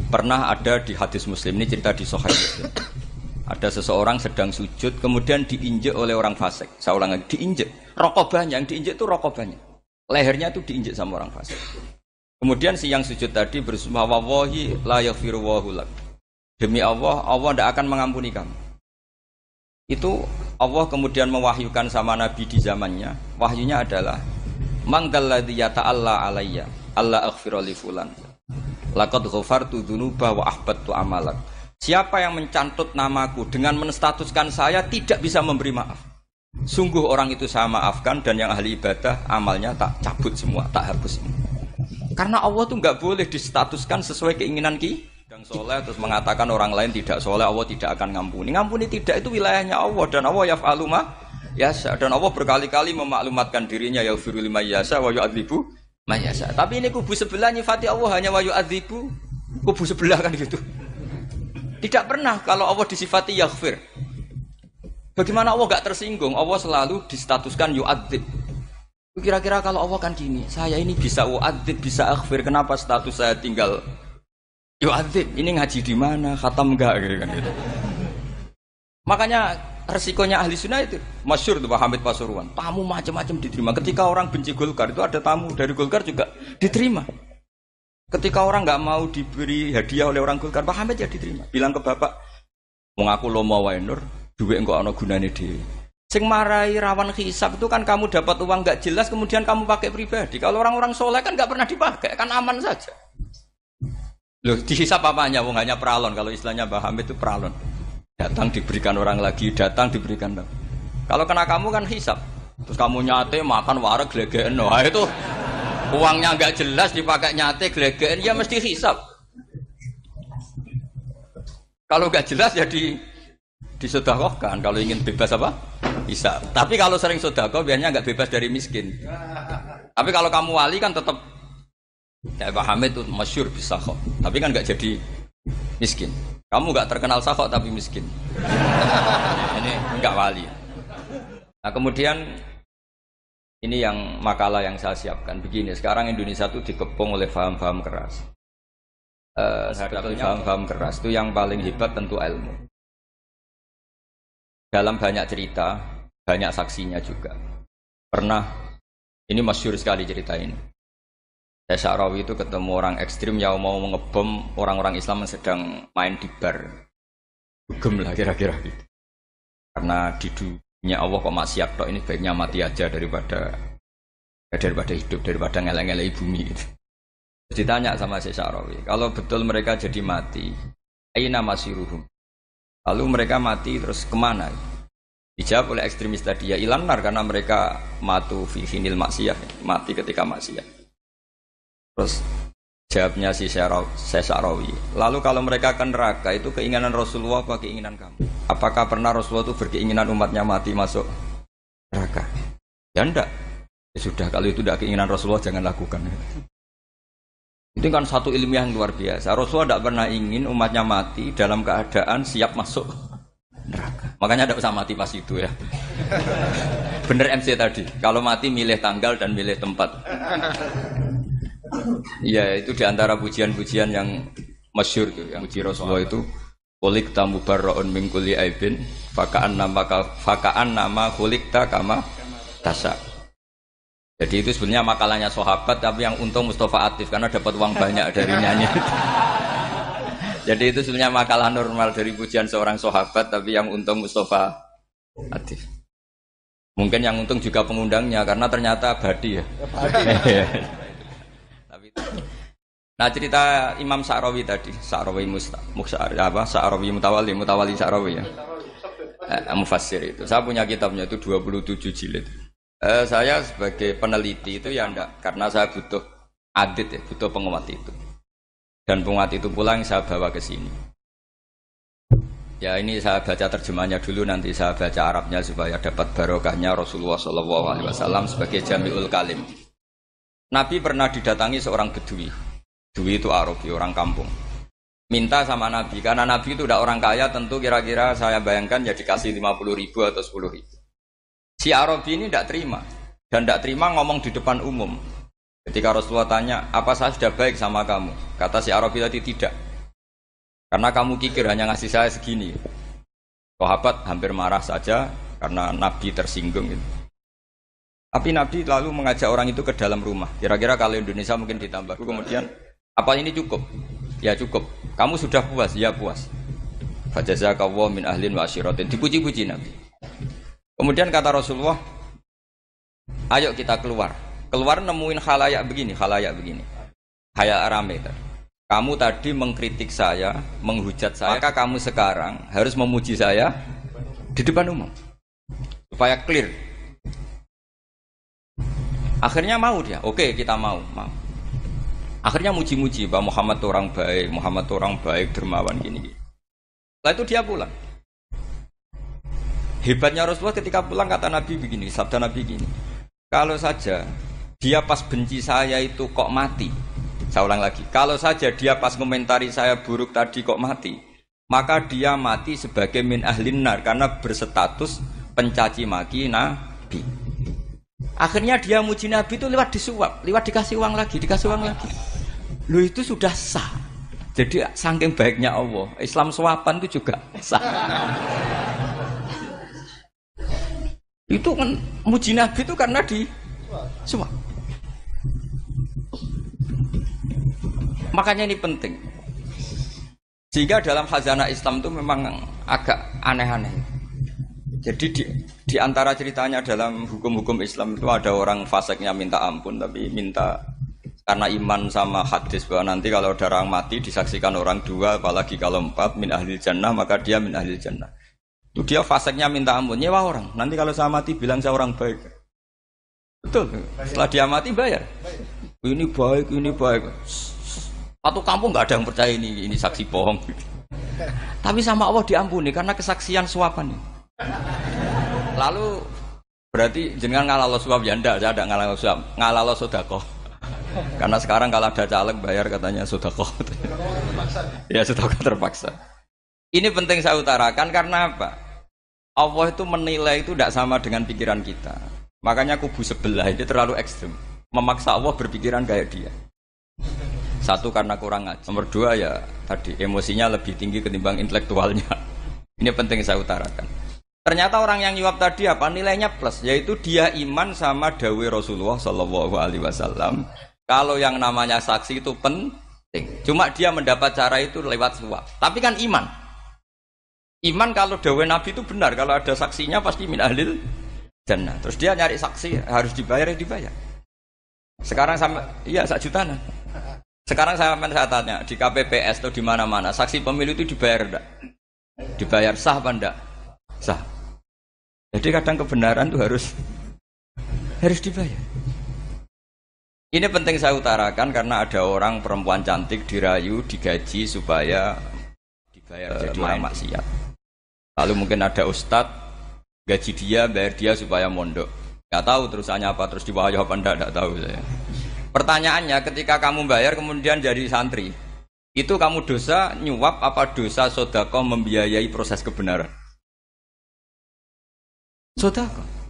Pernah ada di hadis Muslim, ini cerita di Sahih Muslim. Ada seseorang sedang sujud, kemudian diinjek oleh orang fasik. Saya ulang lagi, diinjek. Rokobahnya, yang diinjek itu rokobahnya. Lehernya itu diinjek sama orang fasik. Kemudian si yang sujud tadi bersumpah, wallahi la yaghfiru wallahu lak. Demi Allah, Allah tidak akan mengampuni kamu. Itu Allah kemudian mewahyukan sama Nabi di zamannya. Wahyunya adalah, mangdalladzi yata'alla alayya, alla aghfira li fulan. Laqad ghafartu dzunuba wa ahbattu amalak. Siapa yang mencantut namaku dengan menstatuskan saya tidak bisa memberi maaf. Sungguh orang itu saya maafkan dan yang ahli ibadah amalnya tak cabut semua, tak hapus semua. Karena Allah tuh nggak boleh distatuskan sesuai keinginan yang soleh terus mengatakan orang lain tidak soleh, Allah tidak akan ngampuni. Ngampuni tidak, itu wilayahnya Allah dan Allah yaf'alu ma yasha. Dan Allah berkali-kali memaklumatkan dirinya yaghfiru liman yasha wa yu'adzibu man yasha. Tapi ini kubu sebelah nyifati Allah hanya wa yu'adzibu, kubu sebelah kan gitu. Tidak pernah kalau Allah disifati yaghfir. Bagaimana Allah gak tersinggung? Allah selalu distatuskan yu'adzib. Kira-kira kalau Allah kan gini, saya ini bisa u'adzib, bisa aghfir, kenapa status saya tinggal yu'adzib? Ini ngaji di mana? Khatam enggak gitu. Makanya resikonya ahli sunnah itu masyhur tuh Pak Hamid Pasuruan. Tamu macam-macam diterima. Ketika orang benci Golkar itu ada tamu dari Golkar juga diterima. Ketika orang nggak mau diberi hadiah oleh orang Golkar, Pak Hamid ya diterima. Bilang ke bapak, mengaku lomo wae nur, duit enggak ana gunane dhewe. Sing marai rawan hisab itu kan kamu dapat uang nggak jelas kemudian kamu pakai pribadi. Kalau orang-orang soleh kan nggak pernah dipakai, kan aman saja. Loh, dihisab apanya? Wong hanya pralon. Kalau istilahnya Pak Hamid itu pralon. Datang diberikan orang lagi, datang diberikan lagi. Kalau kena kamu kan hisab. Terus kamu nyate makan wareg glegeken. Wah itu uangnya nggak jelas dipakai nyate glegeken, ya mesti hisab. Kalau nggak jelas ya disedekahkan. Kalau ingin bebas apa? Hisab. Tapi kalau sering sedekah biasanya nggak bebas dari miskin. Tapi kalau kamu wali kan tetap ya Pak Hamid itu masyhur bisa kok. Tapi kan nggak jadi miskin. Kamu nggak terkenal sakok tapi miskin. Ini nggak wali. Nah kemudian ini yang makalah yang saya siapkan begini. Sekarang Indonesia itu dikepung oleh paham-paham keras. Paham-paham keras itu yang paling hebat tentu ilmu. Dalam banyak cerita, banyak saksinya juga. Pernah, ini masyhur sekali cerita ini. Saya Sa'rawi itu ketemu orang ekstrim yang mau mengebom orang-orang Islam yang sedang main di bar. Dugem lah kira-kira gitu. Karena di dunia Allah kok maksiat tok, ini baiknya mati aja daripada hidup, daripada ngeleng-ngeleng bumi gitu. Terus ditanya sama Syekh Sa'rawi, kalau betul mereka jadi mati, aina masiruhum? Lalu mereka mati terus kemana? Dijawab oleh ekstremis tadi, ya ilan nar, karena mereka matu fi hinil maksiyah, mati ketika maksiat. Terus jawabnya si Sa'rawi, lalu kalau mereka ke neraka itu keinginan Rasulullah apa keinginan kamu? Apakah pernah Rasulullah itu berkeinginan umatnya mati masuk neraka? Ya enggak. Ya sudah, kalau itu tidak keinginan Rasulullah jangan lakukan. Itu kan satu ilmiah yang luar biasa. Rasulullah tidak pernah ingin umatnya mati dalam keadaan siap masuk neraka. Makanya tidak usah mati pas itu ya. Bener MC tadi, kalau mati milih tanggal dan milih tempat. Iya, itu diantara pujian-pujian yang masyhur tuh, yang puji Rasulullah itu khuliqta mubarra'un min kulli aibin faka'an nama khuliqta kama tasya. Jadi itu sebenarnya makalahnya sahabat, tapi yang untung Mustafa Atif karena dapat uang banyak dari nyanyi. Jadi itu sebenarnya makalah normal dari pujian seorang sahabat, tapi yang untung Mustafa Atif. Mungkin yang untung juga pengundangnya karena ternyata abadi ya. Nah cerita Imam Sa'rawi tadi, Sa'rawi Sa'rawi Mutawali Sa'rawi ya. Mufassir itu. Saya punya kitabnya itu 27 jilid. Saya sebagai peneliti itu ya enggak, karena saya butuh adit ya, butuh penguat itu. Dan penguat itu pula yang saya bawa ke sini. Ya ini saya baca terjemahnya dulu, nanti saya baca Arabnya supaya dapat barokahnya Rasulullah SAW sebagai Jami'ul Kalim. Nabi pernah didatangi seorang bedui. Bedui itu Arabi, orang kampung. Minta sama Nabi, karena Nabi itu udah orang kaya, tentu kira-kira saya bayangkan ya dikasih 50.000 atau 10.000. Si Arabi ini tidak terima, dan tidak terima ngomong di depan umum. Ketika Rasulullah tanya, apa saya sudah baik sama kamu? Kata si Arabi tadi tidak. Karena kamu kikir hanya ngasih saya segini. Sahabat hampir marah saja karena Nabi tersinggung gitu. Tapi Nabi lalu mengajak orang itu ke dalam rumah. Kira-kira kalau Indonesia mungkin ditambah. Kemudian, apa ini cukup? Ya cukup. Kamu sudah puas? Ya puas. Fajazakallahu min ahlin wa asyiratin. Dipuji-puji Nabi. Kemudian kata Rasulullah, ayo kita keluar. Keluar nemuin khalayak begini. Khalayak rame tadi. Kamu tadi mengkritik saya, menghujat saya, maka kamu sekarang harus memuji saya di depan umum. Supaya clear. Akhirnya mau dia. Oke, kita mau. Akhirnya muji-muji bahwa Muhammad orang baik, dermawan gini. Setelah itu dia pulang. Hebatnya Rasulullah ketika pulang kata Nabi begini, sabda Nabi begini. Kalau saja dia pas benci saya itu kok mati. Saya ulang lagi. Kalau saja dia pas komentari saya buruk tadi kok mati, maka dia mati sebagai min ahlin nar karena berstatus pencaci maki Nabi. Akhirnya dia muji Nabi itu lewat disuap, lewat dikasih uang lagi. Lu itu sudah sah. Jadi saking baiknya Allah, Islam suapan itu juga sah. Itu kan muji Nabi itu karena disuap. Makanya ini penting. Sehingga dalam khazanah Islam itu memang agak aneh-aneh. Jadi di antara ceritanya dalam hukum-hukum Islam itu ada orang fasiknya minta ampun, tapi minta karena iman sama hadis bahwa nanti kalau ada orang mati disaksikan orang dua, apalagi kalau empat min ahlil jannah, maka dia min ahlil jannah. Itu dia fasiknya minta ampun, nyewa orang. Nanti kalau saya mati bilang saya orang baik. Betul. Setelah dia mati bayar. Ini baik. Satu kampung nggak ada yang percaya ini saksi bohong. Tapi sama Allah diampuni karena kesaksian suapan. Lalu berarti jenengan ngalalo suap ya ndak, saya ada ngalalo suap, ngalalo sedekah. Karena sekarang kalau ada caleg bayar katanya sedekah. Ya sedekah terpaksa. Ini penting saya utarakan karena apa? Allah itu menilai itu tidak sama dengan pikiran kita. Makanya kubu sebelah ini terlalu ekstrim, memaksa Allah berpikiran kayak dia. Satu karena kurang ngaji. Nomor dua ya tadi emosinya lebih tinggi ketimbang intelektualnya. Ini penting saya utarakan. Ternyata orang yang nyuap tadi apa nilainya plus, yaitu dia iman sama dawuh Rasulullah Shallallahu Alaihi Wasallam. Kalau yang namanya saksi itu penting. Cuma dia mendapat cara itu lewat suap. Tapi kan iman. Iman kalau dawuh Nabi itu benar. Kalau ada saksinya pasti min ahlil jannah. Terus dia nyari saksi harus dibayar. Sekarang sama iya 1 jutaan. Sekarang saya tanya di KPPS atau di mana-mana saksi pemilu itu dibayar enggak? Dibayar sah apa enggak? Sah. Jadi kadang kebenaran itu harus dibayar. Ini penting saya utarakan karena ada orang perempuan cantik dirayu, digaji supaya dibayar jadi orang maksiat. Lalu mungkin ada ustadz gaji dia, bayar dia supaya mondok. Enggak tahu terusannya apa, terus dibayar apa enggak tahu saya. Pertanyaannya ketika kamu bayar kemudian jadi santri, itu kamu dosa nyuap apa dosa sedekah membiayai proses kebenaran? Sedekah.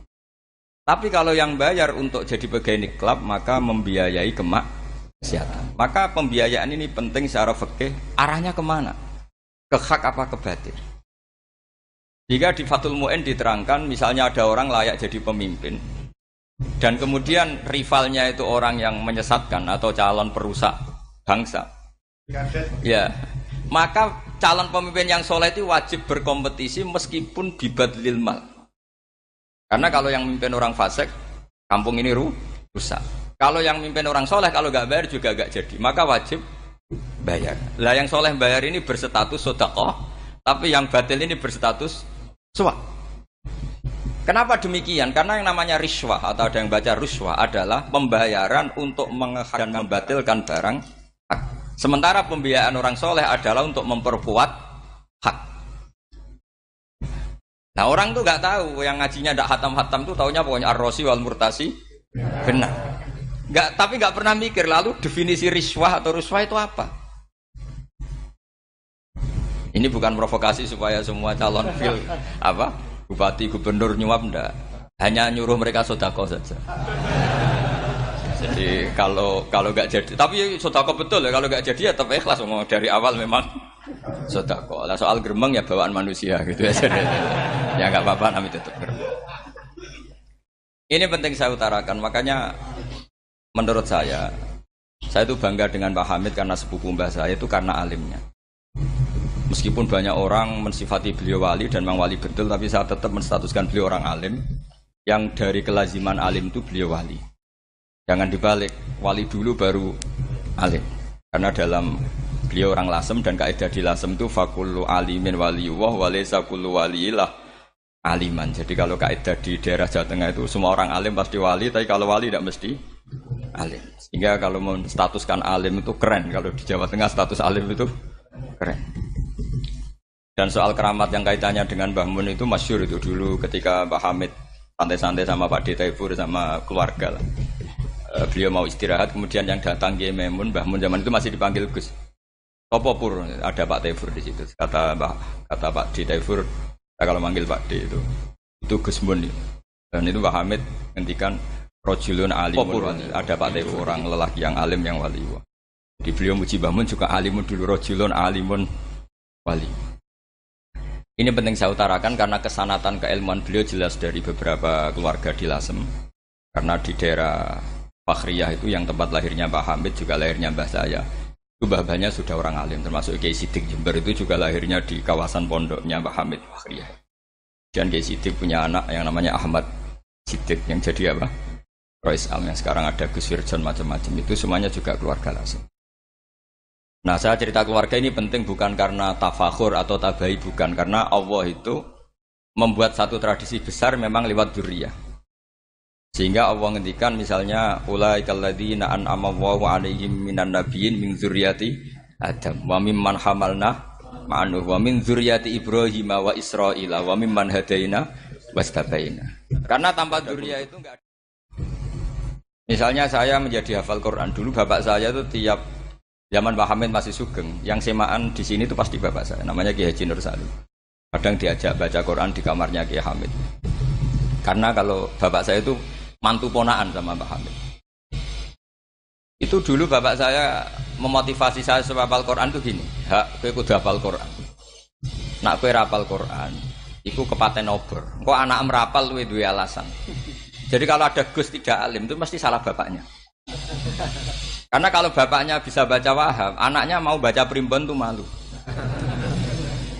Tapi kalau yang bayar untuk jadi pegawai klub maka membiayai kemaksiatan. Maka pembiayaan ini penting secara fikih, arahnya kemana? Ke hak apa ke batil? Jika di Fathul Mu'in diterangkan misalnya ada orang layak jadi pemimpin dan kemudian rivalnya itu orang yang menyesatkan atau calon perusak bangsa, ya maka calon pemimpin yang soleh itu wajib berkompetisi meskipun bibadlil mal. Karena kalau yang memimpin orang fasik, kampung ini rusak. Kalau yang memimpin orang soleh, kalau nggak bayar juga nggak jadi. Maka wajib bayar. Lah yang soleh bayar ini berstatus sedekah, tapi yang batil ini berstatus suap. Kenapa demikian? Karena yang namanya riswah atau ada yang baca ruswah adalah pembayaran untuk menghak dan membatilkan barang hak. Sementara pembiayaan orang soleh adalah untuk memperkuat hak. Nah orang tuh nggak tahu, yang ngajinya ndak hatam-hatam tuh taunya pokoknya ar-rosi wal murtasi benar. Tapi nggak pernah mikir lalu definisi riswah atau ruswah itu apa? Ini bukan provokasi supaya semua calon bupati, gubernur nyuap ndak. Hanya nyuruh mereka sedekah saja. Jadi kalau nggak jadi, tapi sedekah betul ya, kalau nggak jadi ya tetap ikhlas dari awal memang sedekah. Lah soal gremeng ya bawaan manusia gitu ya. Ya enggak apa-apa kami tetap gremeng. Ini penting saya utarakan, makanya menurut saya itu bangga dengan Pak Hamid karena sepupu mbah saya itu karena alimnya. Meskipun banyak orang mensifati beliau wali dan memang wali betul, tapi saya tetap menstatuskan beliau orang alim yang dari kelaziman alim itu beliau wali. Jangan dibalik, wali dulu baru alim. Karena dalam beliau orang Lasem dan kaidah di Lasem itu fakullu alimin waliyullah wa laysa kullu waliyillah aliman. Jadi kalau kaidah di daerah Jawa Tengah itu semua orang alim pasti wali, tapi kalau wali tidak mesti alim. Sehingga kalau menstatuskan alim itu keren. Kalau di Jawa Tengah status alim itu keren. Dan soal keramat yang kaitannya dengan Mbah Mun itu masyhur itu dulu ketika Mbah Hamid santai-santai sama Pak Taifur sama keluarga lah. Beliau mau istirahat, kemudian yang datang Kiai Maimun, Mbah Mun zaman itu masih dipanggil Gus. Apa pur ada Pak Taifur di situ. Kata Pak Taifur, kalau manggil Pak D itu Gus Mun. Dan itu Mbah Hamid ngendikan rajulun alimun, ada Pak Taifur orang lelaki yang alim yang wali. Di beliau muji Mbah Mun juga alimun dulu, rajulun alimun wali. Ini penting saya utarakan karena kesanatan keilmuan beliau jelas dari beberapa keluarga di Lasem. Karena di daerah Fakhriyah itu yang tempat lahirnya Pak Hamid juga lahirnya mbah saya. Itu mbah-mbahnya sudah orang alim, termasuk Kiai Sidik Jember itu juga lahirnya di kawasan pondoknya Pak Hamid Fakhriyah. Dan Kiai Sidik punya anak yang namanya Ahmad Sidik yang jadi apa? Rois Am yang sekarang ada Gus Firjon macam-macam itu semuanya juga keluarga Lasem. Nah saya cerita keluarga ini penting bukan karena tafakhur atau tabai, bukan karena Allah itu membuat satu tradisi besar memang lewat dzurriyyah. Sehingga Allah ngendikan misalnya ulaikal ladzina an'ama Allahu 'alaihim minan nabiyyin min dzurriyyati Adam wa mimman hamalna ma'anuh wa min dzurriyyati Ibrahim wa Israila wa mimman hadaina wastabaina. Karena tanpa dzurriyyah itu enggak ada. Misalnya saya menjadi hafal Quran dulu, bapak saya itu tiap zaman Pak Hamid masih sugeng, yang semaan di sini itu pasti bapak saya, namanya Kiai Haji Nur Salim. Kadang diajak baca Quran di kamarnya Kiai Hamid. Karena kalau bapak saya itu mantu ponaan sama Pak Hamid. Itu dulu bapak saya memotivasi saya supaya hafal Quran itu gini, hak kowe kudu hafal Quran. Nak kowe rapal Quran, iku kepaten obor. Kok anak merapal luwe duwe alasan. Jadi kalau ada Gus tidak alim itu mesti salah bapaknya. Karena kalau bapaknya bisa baca Wahab, anaknya mau baca primbon tuh malu.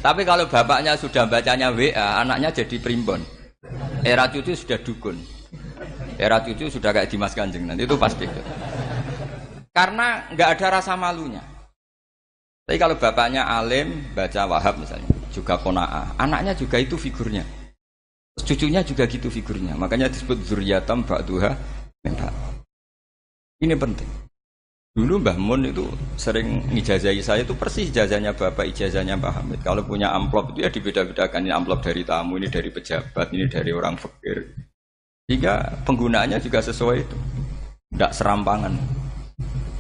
Tapi kalau bapaknya sudah bacanya WA, anaknya jadi primbon. Era cucu sudah dukun. Era cucu sudah kayak Dimas Kanjeng, nanti itu pasti. Karena nggak ada rasa malunya. Tapi kalau bapaknya alim, baca Wahab misalnya, juga qanaah, anaknya juga itu figurnya. Cucunya juga gitu figurnya. Makanya disebut dzurriyatam ba'duha min ba'd. Ini penting. Dulu Mbah Mun itu sering ngijazahi saya itu persis ijazahnya bapak, ijazahnya Mbah Hamid. Kalau punya amplop itu ya dibeda-bedakan, ini amplop dari tamu, ini dari pejabat, ini dari orang fakir. Sehingga penggunaannya juga sesuai itu. Tidak serampangan.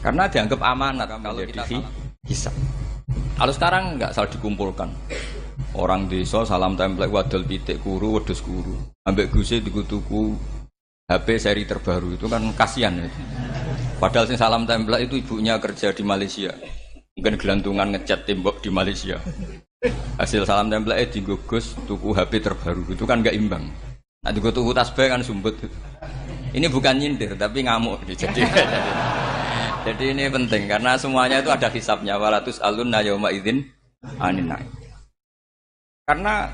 Karena dianggap amanat kalau kita hisab. Kalau sekarang enggak salah dikumpulkan. Orang desa salam template wadol pitik kuru, wedhus kuru. Ambek guse tuku HP seri terbaru itu kan kasihan ya. Padahal sing salam template itu ibunya kerja di Malaysia. Mungkin gelantungan ngecat tembok di Malaysia. Hasil salam template digugus tuku HP terbaru itu kan enggak imbang. Nah digo tuku tasbih kan sumbut. Ini bukan nyindir tapi ngamuk jadi ini penting karena semuanya itu ada hisabnya walatus alunna yauma idzin anin naim. Karena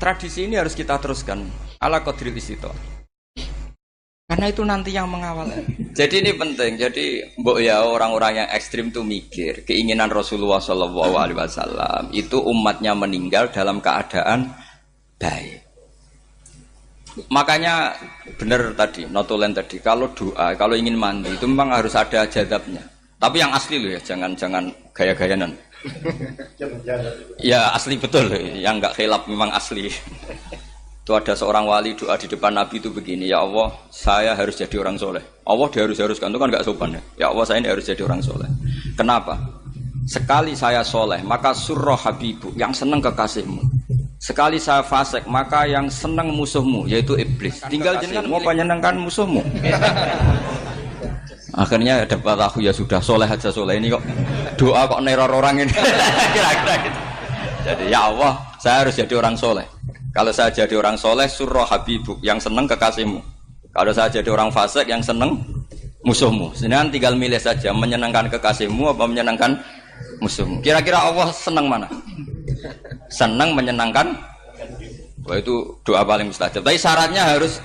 tradisi ini harus kita teruskan ala qadril istithaq. Karena itu nanti yang mengawal. Jadi ini penting. Jadi mbok ya orang-orang yang ekstrim itu mikir keinginan Rasulullah SAW itu umatnya meninggal dalam keadaan baik. Makanya benar tadi, notulen tadi, kalau doa, kalau ingin mandi itu memang harus ada jadabnya. Tapi yang asli loh ya, jangan gaya-gayanan. Ya asli betul, yang enggak khilaf memang asli. Itu ada seorang wali doa di depan Nabi itu begini, ya Allah, saya harus jadi orang soleh. Allah diharuskan, itu kan enggak sopan ya. Ya Allah, saya ini harus jadi orang soleh. Kenapa? Sekali saya soleh, maka surroh habibu, yang senang kekasihmu. Sekali saya fasik, maka yang senang musuhmu, yaitu iblis. Tinggal jenengan mau menyenangkan musuhmu. Akhirnya dapat aku ya sudah soleh aja soleh ini kok doa kok neror orang ini. Kira-kira gitu. Jadi ya Allah, saya harus jadi orang soleh. Kalau saya jadi orang soleh, surah habibuk, yang seneng kekasihmu. Kalau saya jadi orang fasik, yang seneng musuhmu. Sebenarnya tinggal milih saja, menyenangkan kekasihmu apa menyenangkan musuhmu. Kira-kira Allah seneng mana? Seneng menyenangkan. Wah, itu doa paling mustajab. Tapi syaratnya harus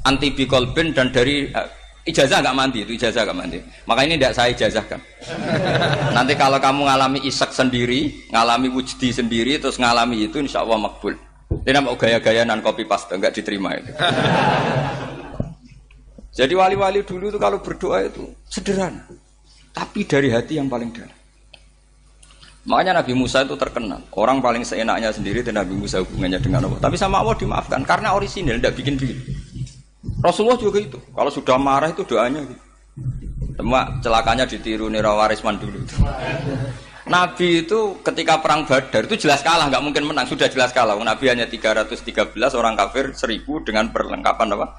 anti bikolbin dan dari ijazah nggak mandi, itu ijazah nggak mandi. Maka ini tidak saya ijazahkan. Nanti kalau kamu ngalami isak sendiri, ngalami wujdi sendiri, terus ngalami itu, insya Allah makbul. Ini mau gaya-gaya nan copy paste, nggak diterima itu. Jadi wali-wali dulu itu kalau berdoa itu sederhana, tapi dari hati yang paling dalam. Makanya Nabi Musa itu terkenal. Orang paling seenaknya sendiri dan Nabi Musa hubungannya dengan Allah. Tapi sama Allah dimaafkan karena orisinil, tidak bikin-bikin. Rasulullah juga itu. Kalau sudah marah itu doanya gitu. Cuma celakanya ditiru Nira Warisman dulu itu. Nabi itu ketika perang Badar itu jelas kalah, nggak mungkin menang, sudah jelas kalah. Nabi hanya 313, orang kafir 1000 dengan perlengkapan apa?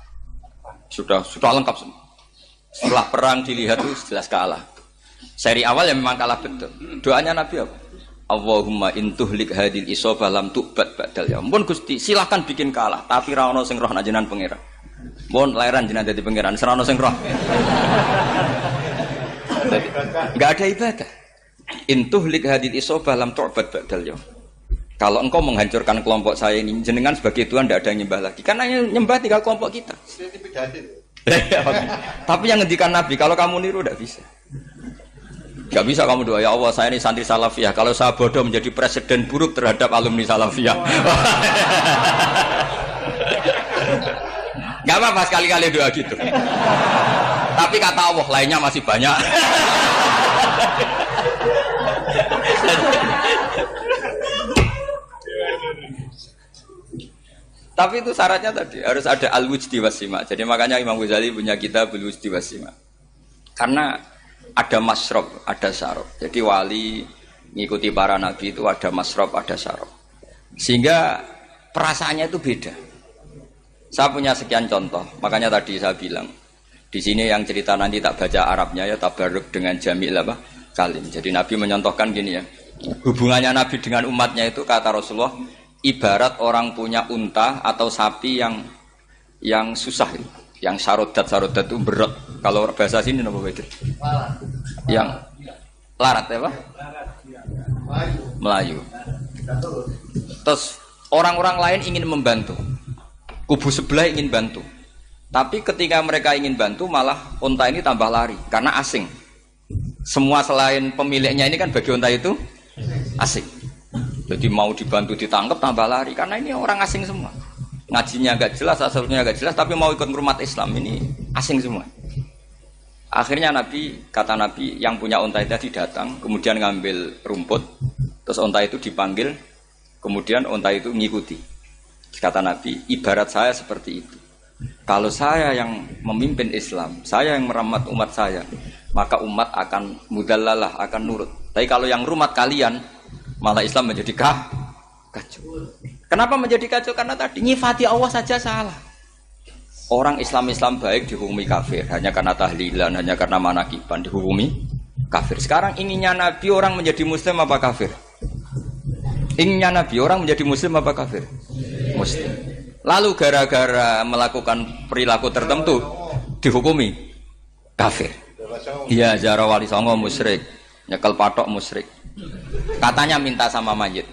Sudah lengkap semua. Setelah perang dilihat itu jelas kalah. Seri awal yang memang kalah betul. Doanya Nabi apa? Allahumma intuhlik hadil isobah lam tu'bad ba'dal ya. Ampun Gusti, silahkan bikin kalah, tapi ra ono sing roh nak jenengan pangeran. Mohon lahiran jenengan dadi pangeran, ora ono sing roh. Enggak ada ibadah. Intuhlik hadil isobah lam tu'bad ba'dal ya. Kalau engkau menghancurkan kelompok saya ini, jenengan sebagai Tuhan tidak ada yang nyembah lagi. Karena yang nyembah tinggal kelompok kita. Tapi yang ngendikan Nabi, kalau kamu niru tidak bisa. Gak bisa kamu doa, ya Allah saya ini santri salafiyah. Kalau saya bodoh menjadi presiden buruk terhadap alumni salafiyah. Gak apa-apa sekali-kali doa gitu. Tapi kata Allah lainnya masih banyak. Tapi itu syaratnya tadi harus ada al-wujdi wasima. Jadi makanya Imam Ghazali punya kitab al-wujdi wasima. Karena ada masrob, ada syarab. Jadi wali ngikuti para nabi itu ada masrob, ada syarab. Sehingga perasaannya itu beda. Saya punya sekian contoh. Makanya tadi saya bilang di sini yang cerita nanti tak baca Arabnya ya tabarruk dengan jamil apa kalim. Jadi Nabi menyontohkan gini ya. Hubungannya Nabi dengan umatnya itu kata Rasulullah ibarat orang punya unta atau sapi yang susah itu. Yang sarodat itu berat. Kalau bahasa sini apa itu? Yang larat ya Pak? Melayu. Terus orang-orang lain ingin membantu. Kubu sebelah ingin bantu. Tapi ketika mereka ingin bantu malah unta ini tambah lari karena asing. Semua selain pemiliknya ini kan bagi unta itu asing. Jadi mau dibantu ditangkap tambah lari karena ini orang asing semua. Ngajinya agak jelas, asalnya agak jelas, tapi mau ikut umat Islam ini asing semua. Akhirnya kata Nabi yang punya unta itu tadi datang, kemudian ngambil rumput, terus unta itu dipanggil, kemudian unta itu mengikuti. Kata Nabi, ibarat saya seperti itu. Kalau saya yang memimpin Islam, saya yang merawat umat saya, maka umat akan mudallalah, akan nurut. Tapi kalau yang rumat kalian, malah Islam menjadi kacau. Kenapa menjadi kacau? Karena tadi nyifati Allah saja salah. Orang Islam baik dihukumi kafir hanya karena tahlilan, hanya karena manakiban dihukumi kafir. Sekarang inginnya Nabi orang menjadi Muslim apa kafir? Inginnya Nabi orang menjadi Muslim apa kafir? Muslim. Lalu gara-gara melakukan perilaku tertentu dihukumi kafir. Iya, ziarah wali songo musyrik, nyekel patok musyrik. Katanya minta sama mayit.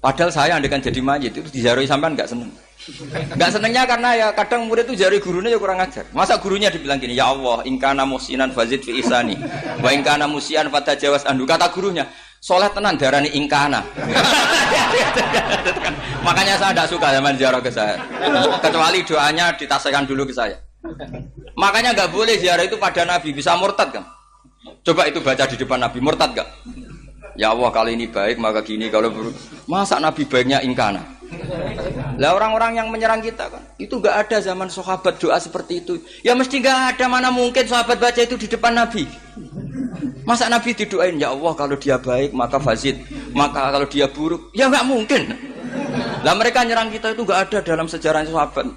Padahal saya andekan jadi mayit itu dijaroi sampean enggak seneng. Enggak senengnya karena ya kadang murid itu jaroi gurunya ya kurang ajar. Masa gurunya dibilang gini, "Ya Allah, in kana muhsinan fazid fi ihsani, wa in kana musian fatajawaz anhu." Kata gurunya, "Saleh tenan darani ingkana." Makanya saya tidak suka zaman ziarah ke saya. Kecuali doanya ditasihkan dulu ke saya. Makanya enggak boleh ziarah itu pada Nabi, bisa murtad kan? Coba itu baca di depan Nabi, murtad enggak? Ya Allah kali ini baik maka gini, kalau buruk masa Nabi baiknya ingkana. Lah orang-orang yang menyerang kita kan itu enggak ada zaman sahabat doa seperti itu. Ya mesti enggak ada, mana mungkin sahabat baca itu di depan Nabi. Masa Nabi didoain ya Allah kalau dia baik maka fazid, maka kalau dia buruk ya enggak mungkin. Lah mereka nyerang kita itu enggak ada dalam sejarah sahabat.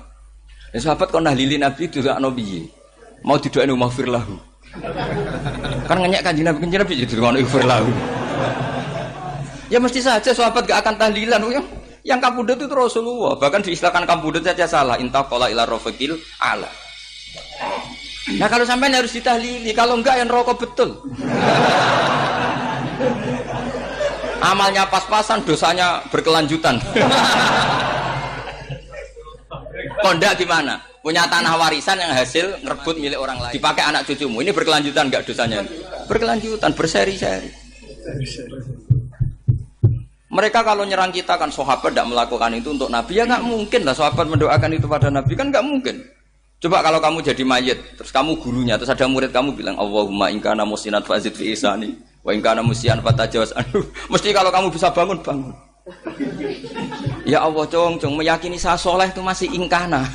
Ya, sahabat kok nahlili Nabi itu enggak nabi. Mau didoain maghfir lahu. Kan ngenyek Kanjeng Nabi jadi ngono ighfir lahu. Ya mesti saja sahabat gak akan tahlilan. Yang kabudut itu Rasulullah. Bahkan diistilahkan kabudut saja salah. Intaqala ila rafiqil ala. Nah kalau sampai harus ditahlili, kalau enggak yang rokok betul. Amalnya pas-pasan, dosanya berkelanjutan. Kondak gimana? Punya tanah warisan yang hasil ngerebut milik orang lain. Dipakai anak cucumu. Ini berkelanjutan enggak dosanya? Berkelanjutan, berseri-seri. Mereka kalau nyerang kita kan sahabat tidak melakukan itu untuk Nabi, ya nggak mungkin lah sahabat mendoakan itu pada Nabi, kan nggak mungkin. Coba kalau kamu jadi mayit, terus kamu gurunya, terus ada murid kamu bilang Allahumma in kana musinat fazid fi ihsani wa in kana musian fatajawaz anhu. Mesti kalau kamu bisa bangun. Ya Allah cong meyakini saya soleh itu masih ingkana.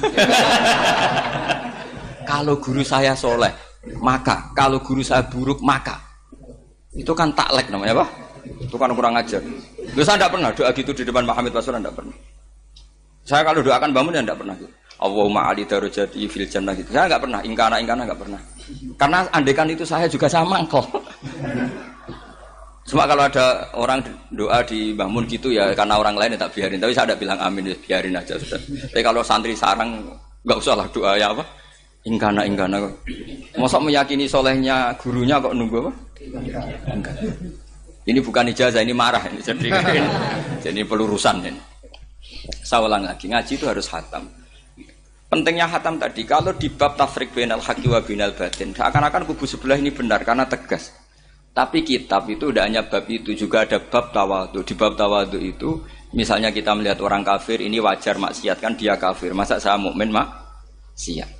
Kalau guru saya soleh, maka kalau guru saya buruk maka. Itu kan taklek namanya apa? Itu kan kurang ajar. Loh, saya tidak pernah doa gitu di depan Pak Hamid Pasuruan, tidak pernah. Saya kalau doakan bangun ya tidak pernah gitu. Allahumma ali darajati fil jannah gitu. Saya tidak pernah, ingkana tidak pernah. Karena andekan itu saya juga sama mangkol. Cuma kalau ada orang doa di bangun gitu ya karena orang lain ya tak biarin. Tapi saya tidak bilang amin, ya biarin aja sudah. Tapi kalau santri sarang nggak usah lah doa ya apa? Ingkana. Masa meyakini solehnya gurunya kok nunggu apa? Enggak. Ini bukan ijazah, ini marah ini. Jadi pelurusan ini. Saya ulang lagi, ngaji itu harus khatam. Pentingnya khatam tadi, kalau di bab tafriq bainal haqqi wa bainal batin, seakan-akan kubu sebelah ini benar karena tegas. Tapi kitab itu tidak hanya bab itu, juga ada bab tawadhu. Di bab tawadhu itu, misalnya kita melihat orang kafir, ini wajar maksiat kan dia kafir. Masa saya mukmin maksiat?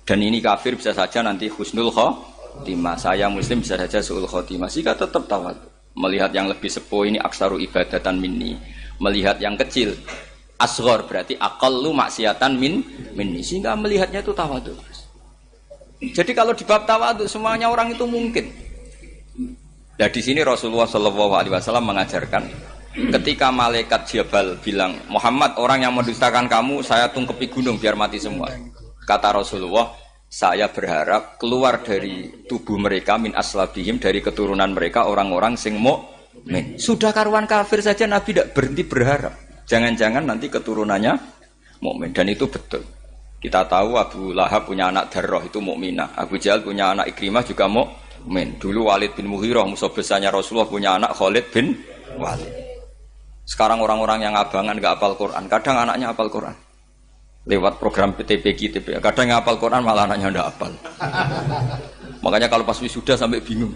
Dan ini kafir bisa saja nanti husnul khotimah, saya muslim bisa saja su'ul khotimah. Jika tetap tawadhu, melihat yang lebih sepuh ini aksaru ibadatan minni, melihat yang kecil asghar berarti aqallu maksiatan minni, sehingga melihatnya itu tawadhu. Jadi kalau di bab tawadhu semuanya orang itu mungkin. Nah di sini Rasulullah SAW mengajarkan ketika malaikat Jabal bilang Muhammad, orang yang mendustakan kamu saya tungkepi gunung biar mati semua. Kata Rasulullah, saya berharap keluar dari tubuh mereka min aslabihim, dari keturunan mereka orang-orang sing mukmin. Sudah karuan kafir saja Nabi tidak berhenti berharap. Jangan-jangan nanti keturunannya mukmin, dan itu betul. Kita tahu Abu Lahab punya anak Darrah itu mukminah. Abu Jahal punya anak Ikrimah juga mukmin. Dulu Walid bin Mughirah musuh besarnya Rasulullah punya anak Khalid bin Walid. Sekarang orang-orang yang abangan enggak hafal Quran, kadang anaknya hafal Quran. Lewat program PTPG, kadang yang hafal Quran malah anaknya tidak hafal. Makanya kalau pas wisuda sampai bingung,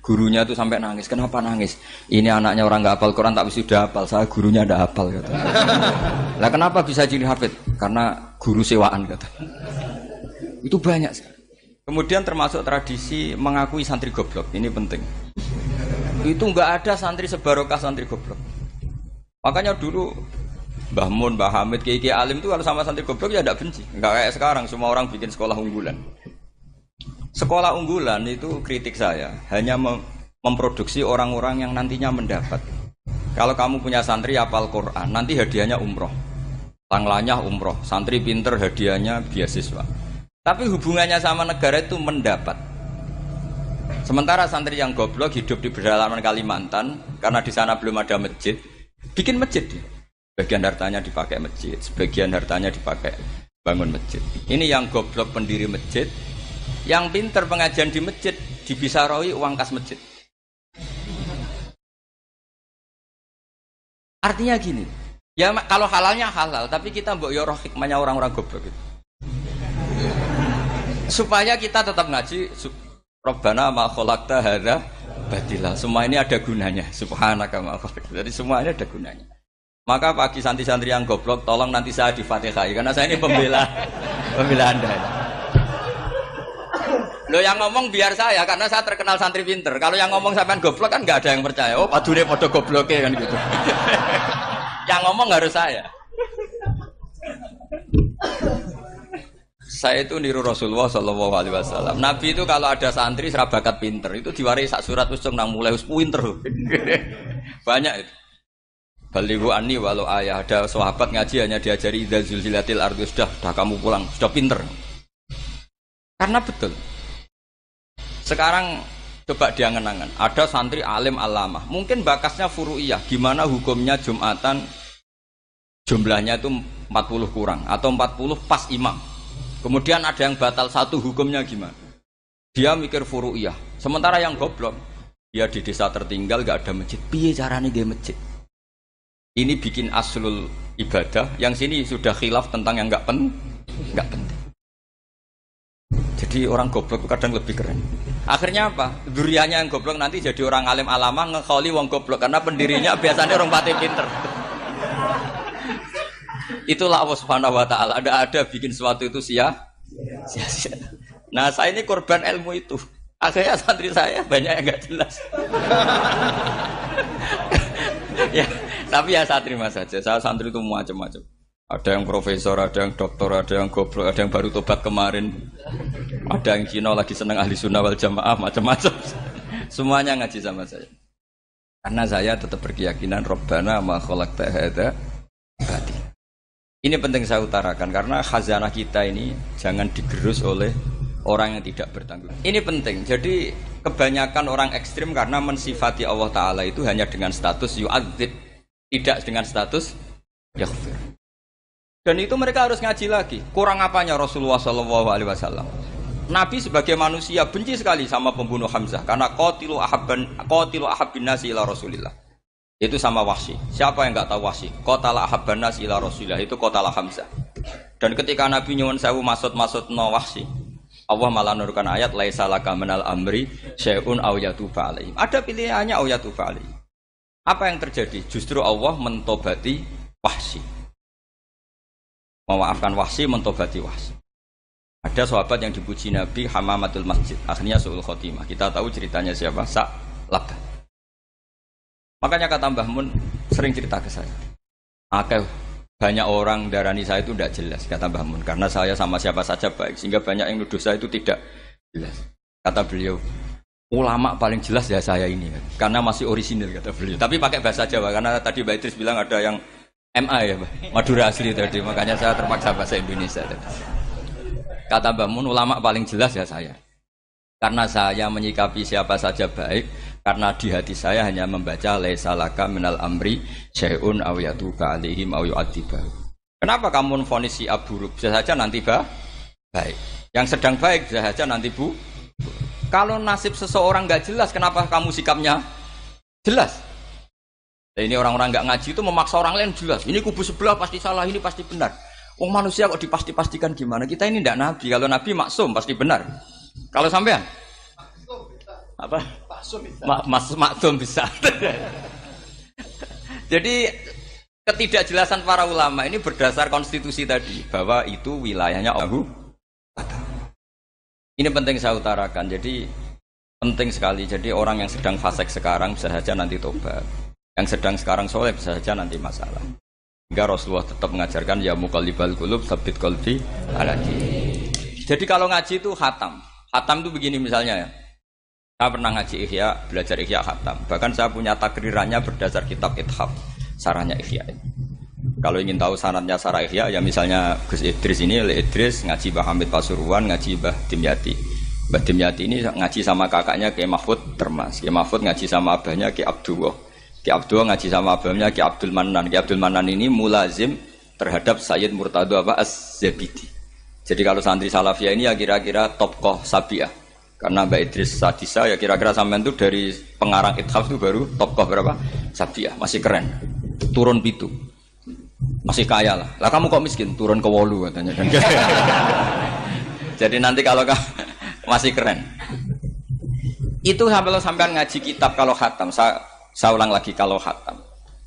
gurunya itu sampai nangis. Kenapa nangis? Ini anaknya orang nggak hafal Quran tak wisuda hafal, saya gurunya tidak hafal kata. Lah kenapa bisa jadi hafid? Karena guru sewaan kata. Itu banyak sekali. Kemudian termasuk tradisi mengakui santri goblok, ini penting. Itu nggak ada santri sebarokah santri goblok. Makanya dulu Mbah Mun, Mbah Hamid, Kiai Alim itu kalau sama santri goblok ya tidak benci. Enggak kayak sekarang semua orang bikin sekolah unggulan. Sekolah unggulan itu kritik saya hanya memproduksi orang-orang yang nantinya mendapat. Kalau kamu punya santri hafal Quran, nanti hadiahnya umroh. Tanglanya umroh, santri pinter hadiahnya beasiswa. Tapi hubungannya sama negara itu mendapat. Sementara santri yang goblok hidup di pedalaman Kalimantan karena di sana belum ada masjid, bikin masjid dia. Sebagian hartanya dipakai masjid, sebagian hartanya dipakai bangun masjid. Ini yang goblok pendiri masjid, yang pinter pengajian di masjid dibisarawi uang kas masjid. Artinya gini, ya kalau halalnya halal, tapi kita mbok yo roh hikmahnya orang-orang goblok itu. Supaya kita tetap ngaji, Rabbana ma khalaqta hadza batila. Semua ini ada gunanya. Subhanaka ma khalaqta. Jadi semua ini ada gunanya. Maka bagi santri-santri yang goblok, tolong nanti saya di Fatihai karena saya ini pembela Anda. Loh yang ngomong biar saya karena saya terkenal santri pinter. Kalau yang ngomong sampean goblok kan nggak ada yang percaya. Oh, padune padha gobloke kan gitu. Yang ngomong harus saya. Saya itu niru Rasulullah SAW. Nabi itu kalau ada santri serabakat pinter itu diwaris sak surat usung nang mulai us pinter. Banyak itu. Balighu anni walau ayah, ada sahabat ngaji hanya diajari idza zulzilatil ardu, sudah kamu pulang, sudah pinter. Karena betul. Sekarang Coba dia ngenangan. Ada santri alim alamah. Mungkin bakasnya furu'iyah. Gimana hukumnya Jumatan jumlahnya itu 40 kurang atau 40 pas imam. Kemudian ada yang batal satu, hukumnya gimana? Dia mikir furu'iyah. Sementara yang goblok, dia di desa tertinggal gak ada masjid. Piye caranya dia masjid? Ini bikin aslul ibadah. Yang sini sudah khilaf tentang yang gak penting. Jadi orang goblok kadang lebih keren. Akhirnya apa? Duriannya yang goblok nanti jadi orang alim alama ngekholi wong goblok karena pendirinya biasanya orang pati pinter. Itulah Allah Subhanahu wa taala. Ada bikin sesuatu itu sia-sia. Nah, saya ini korban ilmu itu. Akhirnya santri saya banyak yang enggak jelas. Ya, tapi ya saya terima saja. Saya santri itu macam-macam. Ada yang profesor, ada yang doktor, ada yang goblok, ada yang baru tobat kemarin, ada yang Cina lagi seneng ahli sunnah wal jamaah, macam-macam. Semuanya ngaji sama saya. Karena saya tetap berkeyakinan Rabbana ma khalaqta hadza batil. Ini penting saya utarakan karena khazanah kita ini jangan digerus oleh orang yang tidak bertanggung. Ini penting. Jadi kebanyakan orang ekstrim karena mensifati Allah Ta'ala itu hanya dengan status yu'adzib, tidak dengan status yaghfir. Dan itu mereka harus ngaji lagi. Kurang apanya Rasulullah SAW? Nabi sebagai manusia benci sekali sama pembunuh Hamzah karena qatilu ahabbin nasi ila Rasulillah. Itu sama Wahsy. Siapa yang enggak tahu Wahsy? Qatala ahabban nasi ila Rasulillah, itu qatala Hamzah. Dan ketika Nabi nyuwun sewu maksud no Wahsy, Allah malah nurunkan ayat laisa laka minal amri syai'un aw yatuba alaihim. Ada pilihannya aw yatuba alaihim. Apa yang terjadi? Justru Allah mentobati Wahsy. Memaafkan Wahsy, mentobati Wahsy. Ada sahabat yang dipuji Nabi Hamamatul Masjid, akhirnya su'ul khotimah. Kita tahu ceritanya siapa? Sa'labah. Makanya kata Mbah Mun sering cerita ke saya. Banyak orang darani saya itu tidak jelas, kata Mbah Mun, karena saya sama siapa saja baik, sehingga banyak yang nuduh saya itu tidak jelas. Kata beliau, ulama paling jelas ya saya ini, karena masih orisinil, kata beliau. Tapi pakai bahasa Jawa, karena tadi Mbak Idris bilang ada yang MA ya, Madura asli tadi, makanya saya terpaksa bahasa Indonesia tadi. Kata Mbah Mun, ulama paling jelas ya saya, karena saya menyikapi siapa saja baik, karena di hati saya hanya membaca laisa laka minal amri syai'un aw yatuba alaihim aw yu'adziba. Kenapa kamu vonis si buruk? Bisa saja nanti baik. Yang sedang baik bisa saja nanti bu. Kalau nasib seseorang nggak jelas, kenapa kamu sikapnya jelas? Nah, ini orang-orang nggak ngaji itu memaksa orang lain jelas. Ini kubu sebelah pasti salah, ini pasti benar. Manusia kok dipasti-pastikan gimana? Kita ini tidak nabi. Kalau nabi maksum pasti benar. Kalau sampean apa? Maksum bisa. Jadi ketidakjelasan para ulama ini berdasar konstitusi tadi bahwa itu wilayahnya Allah. Ini penting saya utarakan. Jadi penting sekali. Jadi orang yang sedang fasik sekarang bisa saja nanti tobat. Yang sedang sekarang soleh bisa saja nanti masalah. Hingga Rasulullah tetap mengajarkan ya muqallibal qulub tsabbit qalbi ala dinik. Jadi kalau ngaji itu khatam. Khatam itu begini misalnya ya. Saya pernah ngaji Ihya, belajar Ihya khatam. Bahkan saya punya takrirannya berdasar kitab Ithaf, sarahnya Ihya. Kalau ingin tahu sanadnya sarah Ihya, ya misalnya Gus Idris ini, oleh Idris ngaji Mbah Hamid Pasuruan, ngaji Mbah Dimyati. Mbah Dimyati ini ngaji sama kakaknya Kiai Mahfud Termas. Kiai Mahfud ngaji sama abahnya Kiai Abdullah. Kiai Abdullah ngaji sama abahnya Kiai Abdul Manan. Kiai Abdul Manan ini mulazim terhadap Sayyid Murtado Az-Zabidi. Jadi kalau santri Salafiyah ini ya kira-kira tokoh Sabiah. Karena Mbak Idris Sadisa ya kira-kira sampean itu dari pengarang Ithaf itu baru tokoh berapa? Sabiah, masih keren. Turun pitu. Masih kaya lah. Lah kamu kok miskin? Turun ke 8 katanya kan. Jadi nanti kalau masih keren. Itu sampean ngaji kitab kalau khatam. Saya ulang lagi kalau khatam.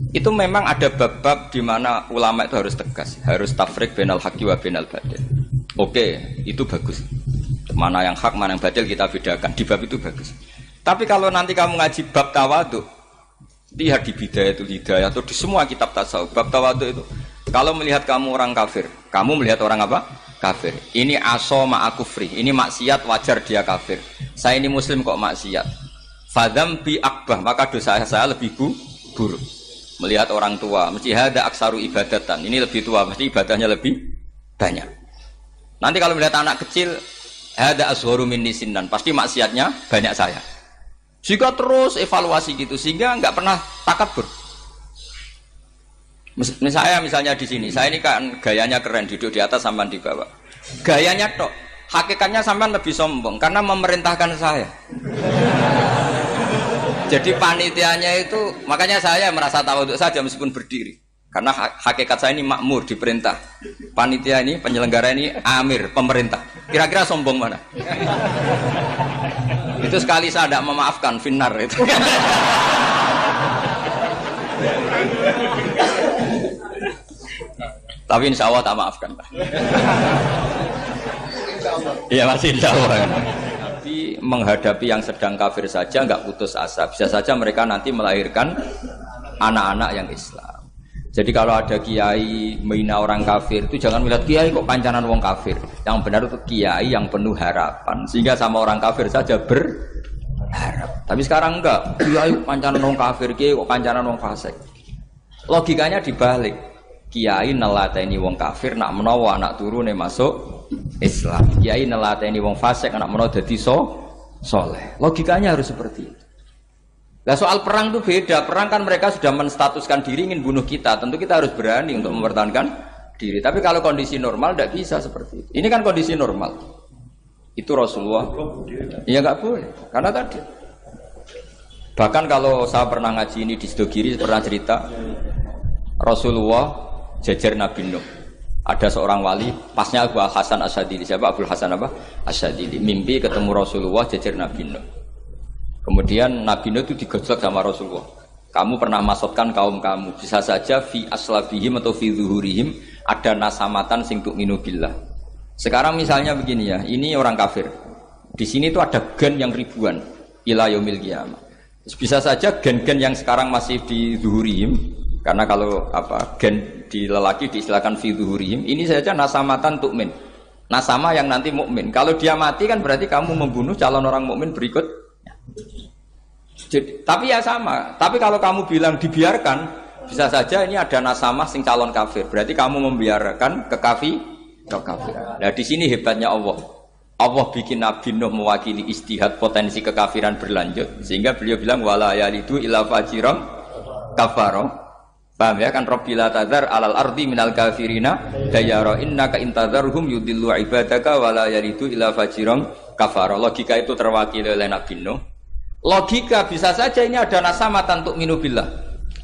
Itu memang ada bab-bab di mana ulama itu harus tegas, harus tafriq bainal haqqi wa bainal batil. Oke, itu bagus. Mana yang hak, mana yang batil kita bedakan. Di bab itu bagus. Tapi kalau nanti kamu ngaji bab tawadhu, lihat di Bidayatul Hidayah atau di semua kitab tasawuf, bab tawadhu itu, kalau melihat kamu orang kafir, kamu melihat orang apa? Kafir. Ini aso ma'akufri, ini maksiat wajar dia kafir. Saya ini muslim kok maksiat. Fadam bi akbah, maka dosa saya lebih buruk. Melihat orang tua, mesti ada aksaru ibadatan. Ini lebih tua, mesti ibadahnya lebih banyak. Nanti kalau melihat anak kecil, ada asgharu minni sinnan, pasti maksiatnya banyak saya. Sehingga terus evaluasi gitu, sehingga nggak pernah takabur. Misalnya di sini, saya ini kan gayanya keren, duduk di atas sampean di bawah. Gayanya tok, hakikatnya sampean lebih sombong karena memerintahkan saya. Jadi panitianya itu, makanya saya merasa tawadhu saja meskipun berdiri. Karena hakikat saya ini makmur, diperintah. Panitia ini, penyelenggara ini amir, pemerintah. Kira-kira sombong mana? Itu sekali saya tidak memaafkan, finnar itu. Tapi insya Allah tak maafkan. Iya masih insya Allah. Tapi menghadapi yang sedang kafir saja nggak putus asa. Bisa saja mereka nanti melahirkan anak-anak yang Islam. Jadi kalau ada kiai menghina orang kafir itu jangan melihat kiai kok kancanan wong kafir. Yang benar itu kiai yang penuh harapan. Sehingga sama orang kafir saja berharap. Tapi sekarang enggak. Kiai kancanan wong kafir, kiai kok kancanan wong fasik. Logikanya dibalik. Kiai nelateni wong kafir nak menawa anak turune masuk Islam. Kiai nelateni wong fasik anak menawa dadi soleh. Logikanya harus seperti itu. Nah soal perang itu beda. Perang kan mereka sudah menstatuskan diri ingin bunuh kita. Tentu kita harus berani untuk mempertahankan diri. Tapi kalau kondisi normal tidak bisa seperti itu. Ini kan kondisi normal. Itu Rasulullah. Ya nggak boleh. Karena tadi. Bahkan kalau saya pernah ngaji ini di Sidogiri pernah cerita Rasulullah jajar Nabi Nuh. Ada seorang wali, pasnya Abu Hasan Asyadili. Siapa Abu Hasan apa? Asyadili. Mimpi ketemu Rasulullah jajar Nabi Nuh. Kemudian Nabi Nuh itu digojlok sama Rasulullah. Kamu pernah masukkan kaum kamu. Bisa saja fi aslabihim atau fi zuhurihim ada nasamatan sing tu'minu billah. Sekarang misalnya begini ya, ini orang kafir. Di sini itu ada gen yang ribuan ila yaumil qiyamah. Bisa saja gen-gen yang sekarang masih di zuhurihim, karena kalau apa gen di lelaki diistilahkan fi zuhurihim, ini saja nasamatan tu'min. Nasama yang nanti mukmin. Kalau dia mati kan berarti kamu membunuh calon orang mukmin berikut. Jadi, tapi ya sama. Tapi kalau kamu bilang dibiarkan, bisa saja ini ada nasamah sing calon kafir. Berarti kamu membiarkan kekafiran. Nah di sini hebatnya Allah. Allah bikin Nabi Nuh mewakili istihad potensi kekafiran berlanjut, sehingga beliau bilang wala yalidu illa fajiram kafaro. Paham ya kan? Rabbila tadzar alal ardi minal kafirina dayara innaka intadzarhum yudillu ibadaka wala yalidu illa fajiram kafaro. Logika itu terwakili oleh Nabi Nuh. Logika bisa saja ini ada nasamatan untuk minubillah.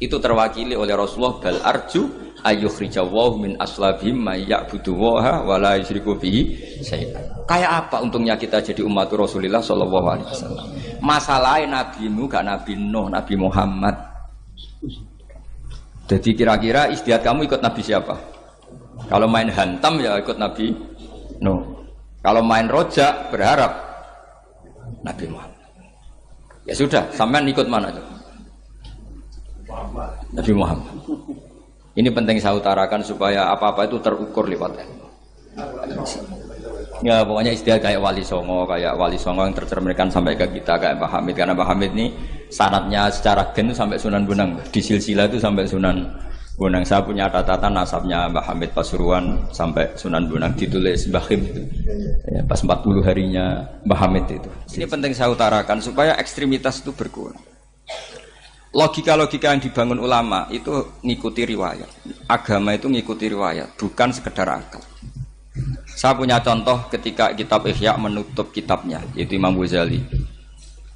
Itu terwakili oleh Rasulullah bal arju ayyukhrijawahu min aslabihim may ya'budu waha wa la yusyriku bihi syai'an. Kayak apa untungnya kita jadi umat Rasulullah sallallahu alaihi wasallam. Masalahnya Nabi Nuh gak Nabi Nuh, Nabi Muhammad. Jadi kira-kira istiadat kamu ikut Nabi siapa? Kalau main hantam ya ikut Nabi Nuh. Kalau main rojak berharap Nabi Muhammad. Ya sudah, sampean ikut mana itu? Nabi Muhammad. Ini penting saya utarakan supaya apa-apa itu terukur lewat ilmu. Ya pokoknya istilah kayak Wali Songo yang tercerminkan sampai ke kita kayak Pak Hamid. Karena Pak Hamid ini sanadnya secara gen sampai Sunan Bonang. Di silsilah itu sampai Sunan Bonang. Saya punya catatan nasabnya Mbah Hamid Pasuruan sampai Sunan Bonang ditulis Mbah Him itu. Ya, pas 40 harinya Mbah Hamid itu. Ini penting saya utarakan supaya ekstremitas itu berkurang. Logika-logika yang dibangun ulama itu ngikuti riwayat. Agama itu ngikuti riwayat, bukan sekedar akal. Saya punya contoh ketika kitab Ihya menutup kitabnya, yaitu Imam Ghazali.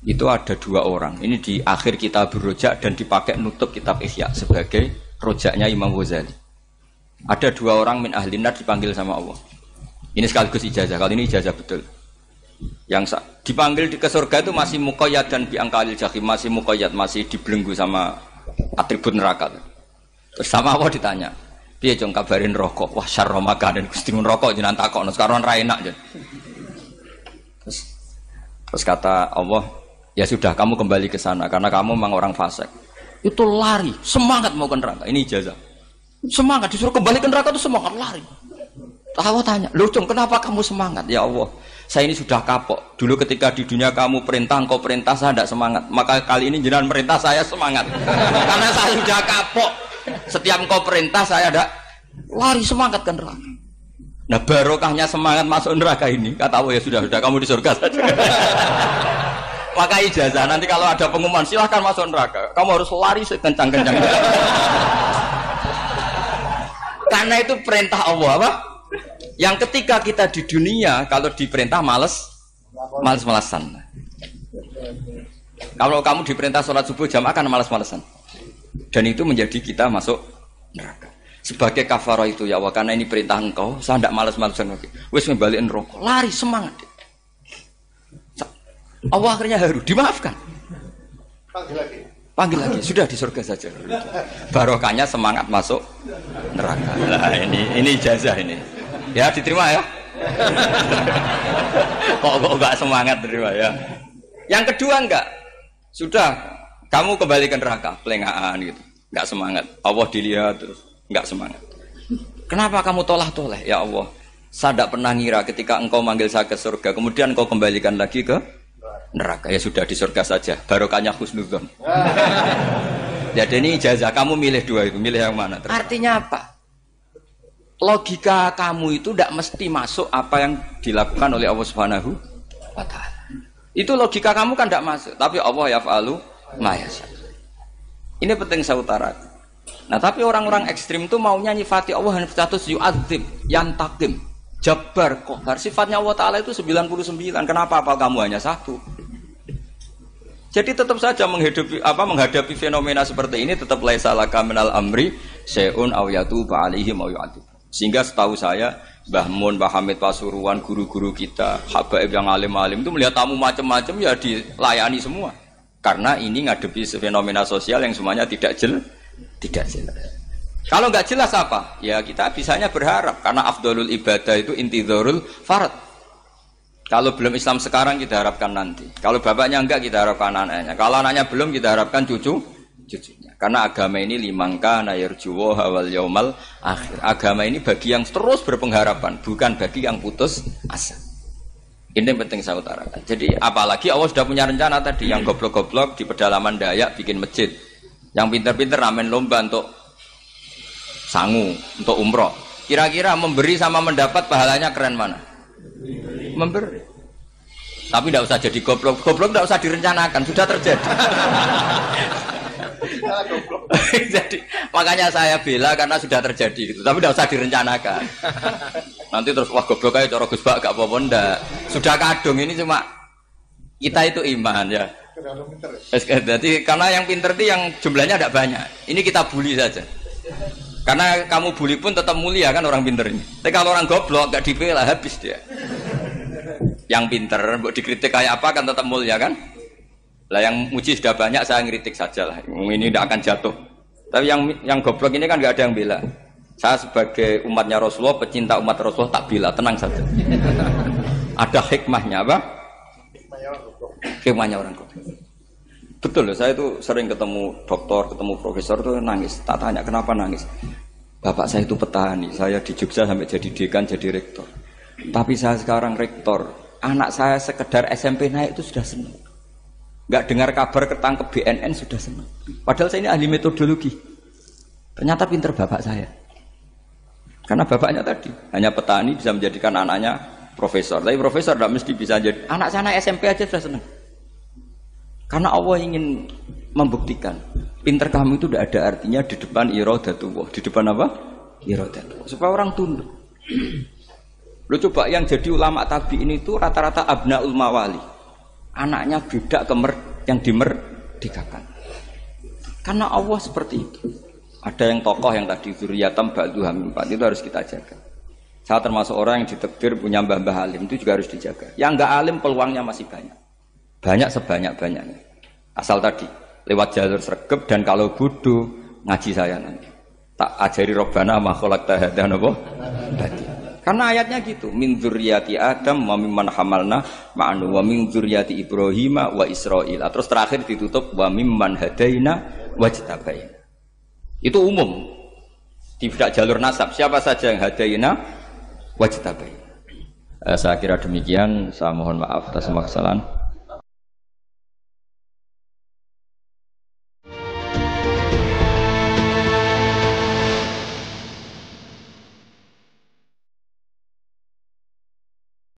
Itu ada dua orang. Ini di akhir kitab Rojak dan dipakai nutup kitab Ihya sebagai rojaknya Imam Ghazali. Ada dua orang min ahli nar dipanggil sama Allah. Ini sekaligus ijazah. Kali ini ijazah betul. Yang dipanggil ke surga itu masih muqayyad dan biangkalil jahim, masih muqayyad, masih dibelenggu sama atribut neraka. Terus sama Allah ditanya, piye jong kabarin rokok? Wah syarra makanan Gusti mun rokok jenengan takokno sekarang ra enak jen. Terus kata Allah, ya sudah kamu kembali ke sana karena kamu memang orang fasik. Itu lari, semangat mau ke neraka. Ini ijazah. Semangat disuruh kembali ke neraka itu semangat lari. Allah tanya, "Loh, Jong, kenapa kamu semangat?" Ya Allah, saya ini sudah kapok. Dulu ketika di dunia kamu perintah, engkau perintah, saya tidak semangat. Maka kali ini jenengan perintah, saya semangat. Karena saya sudah kapok. Setiap engkau perintah, saya ada lari semangat ke neraka. Nah barokahnya semangat masuk neraka ini, kata Allah ya sudah kamu di surga saja. Maka ijazah nanti kalau ada pengumuman silahkan masuk neraka. Kamu harus lari sekencang-kencang. Karena itu perintah Allah apa? Yang ketika kita di dunia kalau diperintah males-malesan. Kalau kamu diperintah sholat subuh jamaah kan males-malesan. Dan itu menjadi kita masuk neraka. Sebagai kafarah itu ya Allah, karena ini perintah engkau, saya tidak males-malesan lagi. Wes ngebalikin rokok, lari semangat. Allah akhirnya haru, dimaafkan. Panggil lagi, sudah di surga saja. Barokahnya semangat masuk neraka. Nah ini ijazah ini. Ya diterima ya. Kok enggak semangat terima ya. Yang kedua enggak. Sudah kamu kembali ke neraka, pelengahan gitu. Enggak semangat. Allah dilihat terus enggak semangat. Kenapa kamu tolah-toleh? Ya Allah, saya tidak pernah ngira ketika engkau manggil saya ke surga, kemudian engkau kembalikan lagi ke neraka. Ya sudah di surga saja. Barokahnya husnudzon. Jadi ini ijazah kamu milih dua itu, milih yang mana? Artinya apa? Logika kamu itu tidak mesti masuk apa yang dilakukan oleh Allah Subhanahu wa Ta'ala. Itu logika kamu kan tidak masuk, tapi Allah yaf'alu ma yasha. Ini penting saya utarakan. Nah, tapi orang-orang ekstrim itu maunya nyifati Allah dengan status yu'adzib, yantakim, jabbar, qahar. Sifatnya Allah Ta'ala itu 99. Kenapa apa kamu hanya satu? Jadi tetap saja menghadapi fenomena seperti ini tetap laisa laka minal amri syai'un aw yatuba alaihim aw yu'adzib. Sehingga setahu saya Mbah Mun, Mbah Hamid Pasuruan, guru-guru kita, habaib yang alim-alim itu melihat tamu macam-macam ya dilayani semua. Karena ini ngadepi fenomena sosial yang semuanya tidak jelas. Kalau nggak jelas apa? Ya kita bisanya berharap karena afdhalul ibadah itu intidharul farad. Kalau belum Islam sekarang kita harapkan nanti. Kalau bapaknya enggak kita harapkan anaknya. Kalau anaknya belum kita harapkan cucunya. Karena agama ini limangka nayarjuwa hawal yaumal akhir. Agama ini bagi yang terus berpengharapan, bukan bagi yang putus asa. Ini yang penting saya utarakan. Jadi apalagi Allah sudah punya rencana tadi, yang goblok-goblok di pedalaman Dayak bikin masjid, yang pinter-pinter ramen lomba untuk sangu, untuk umroh. Kira-kira memberi sama mendapat pahalanya keren mana? Memberi. Tapi tidak usah jadi goblok. Goblok tidak usah direncanakan, sudah terjadi. Jadi makanya saya bela karena sudah terjadi gitu. Tapi tidak usah direncanakan. Nanti terus wah goblok aja cara Gus Bak gak apa-apa ndak. Sudah kadung ini cuma kita itu iman ya. Jadi karena yang pinter itu yang jumlahnya tidak banyak. Ini kita bully saja. Karena kamu bully pun tetap mulia kan orang pinter ini. Tapi kalau orang goblok gak dibela habis dia. Yang pinter buat dikritik kayak apa kan tetap mulia kan? Lah yang muji sudah banyak saya ngeritik saja lah. Ini tidak akan jatuh. Tapi yang goblok ini kan nggak ada yang bela. Saya sebagai umatnya Rasulullah, pecinta umat Rasulullah tak bela, tenang saja. Ada hikmahnya apa? Hikmahnya orang goblok. Betul loh, saya itu sering ketemu dokter, ketemu profesor tuh nangis. Tak tanya kenapa nangis. Bapak saya itu petani, saya di Jogja sampai jadi dekan, jadi rektor. Tapi saya sekarang rektor, anak saya sekedar SMP naik itu sudah senang. Nggak dengar kabar ketangkep BNN sudah senang. Padahal saya ini ahli metodologi. Ternyata pinter bapak saya. Karena bapaknya tadi hanya petani bisa menjadikan anaknya profesor. Tapi profesor tidak mesti bisa jadi. Anak saya SMP aja sudah senang. Karena Allah ingin membuktikan pinter kamu itu tidak ada artinya di depan iradatullah. Di depan apa? Iradatullah. Supaya orang tunduk. Lu coba yang jadi ulama tabi'in itu rata-rata abnaul mawali. Anaknya budak yang dimerdekakan. Karena Allah seperti itu. Ada yang tokoh yang tadi zuriyatam ba'duha min ba'd, itu harus kita jaga. Saya termasuk orang yang ditakdir punya mbah-mbah alim, itu juga harus dijaga. Yang enggak alim peluangnya masih banyak. Banyak sebanyak-banyaknya. Asal tadi lewat jalur sregep dan kalau bodoh ngaji saya nanti. Tak ajari robbana ma khalaqta hadza napa? Karena ayatnya gitu, min dzurriyyati Adam wa mimman hamalna ma'anu wa min dzurriyyati Ibrahim wa Israil. Terus terakhir ditutup wa mimman hadaina wajtabaina. Itu umum. Tidak jalur nasab. Siapa saja yang hadaina wajtabaina. Saya kira demikian. Saya mohon maaf atas semua kesalahan.